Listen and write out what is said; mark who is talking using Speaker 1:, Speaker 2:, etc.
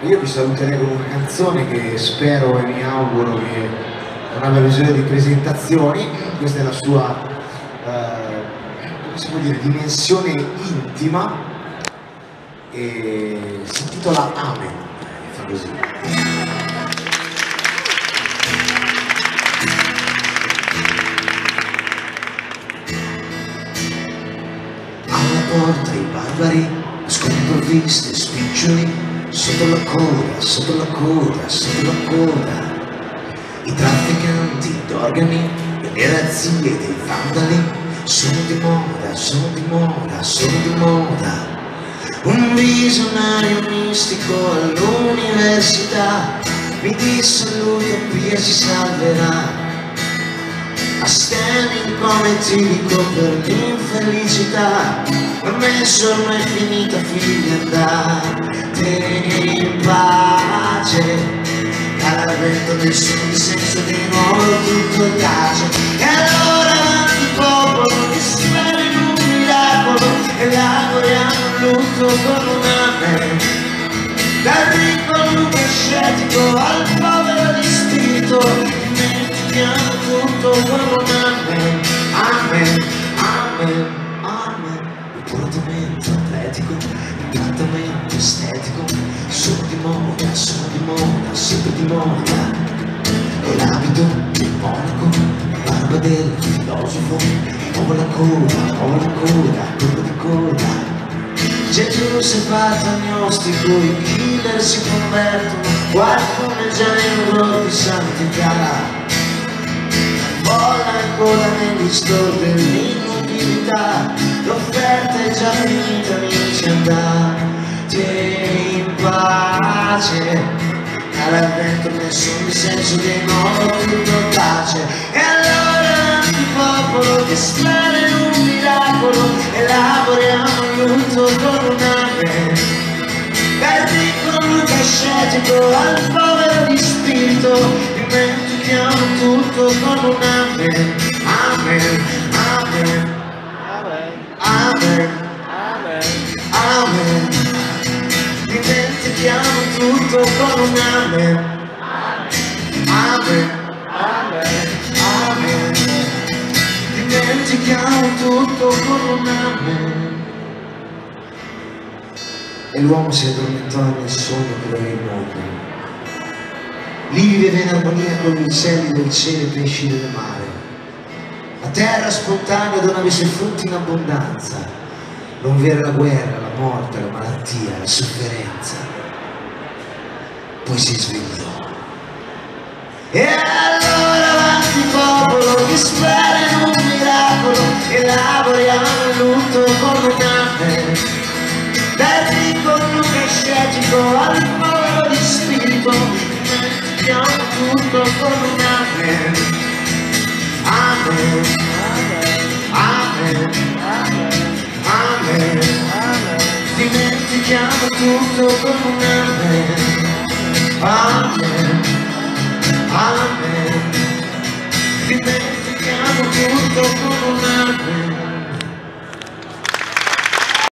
Speaker 1: Io vi saluterei con una canzone che spero e mi auguro che non abbia bisogno di presentazioni. Questa è la sua, come si può dire, dimensione intima e si intitola Amen. Fa così. Alla porta i barbari, scomprovviste, spiccioli, sotto la coda, sotto la coda, sotto la coda. I trafficanti d'organi e le razzie dei vandali sono di moda, sono di moda, sono di moda. Un visionario mistico all'università mi disse l'utopia si salverà. Astemi come ti dico per l'infelicità, per me sono è finita figlia andatene in pace. Al vento del sud senso di nuovo tutto tace. E allora avanti popolo che spera in un miracolo e lavoriamo in lutto con un amen. Dal ricco lucascetico al povero di spirito dimentichiamo tutto con un amen. Amen, amen, amen. Il portamento atletico, il trattamento estetico sono di moda, sono di moda, sempre di moda. E l'abito del monaco, la barba del filosofo, muovo la coda, curva di coda. Gesù si è fatto agnostico, i killer si convertono, qualcuno è già in un di santità. Vola in coda negli store dell'inutilità, l'offerta è già finita, amici, andate in pace. Al vento nessun senso di nuovo tutto tace. E allora antipopolo che spera in un miracolo e lavoriamo in lutto con un amen. Dal ricco lucascetico al povero di spirito dimentichiamo tutto con un amen. Amen, amen, amen, amen, amen. Dimentichiamo tutto con un amen. Amen, amen, amen. Dimentichiamo tutto con un amen. E l'uomo si addormentò nel sogno che era il mondo. Lì viveva in armonia con gli uccelli del cielo e i pesci del mare. La terra spontanea donava i suoi frutti in abbondanza. Non vi era la guerra, la morte, la malattia, la sofferenza. Poi si svegliò. E allora avanti popolo che spera in un miracolo e lavoriamo in lutto con un amen. Dal ricco lucascetico al povero di spirito dimentichiamo tutto con un amen. Amen, amen, amen, amen. Dimentichiamo tutto con un amen. Amen, amen. Dimentichiamo tutto con un amen.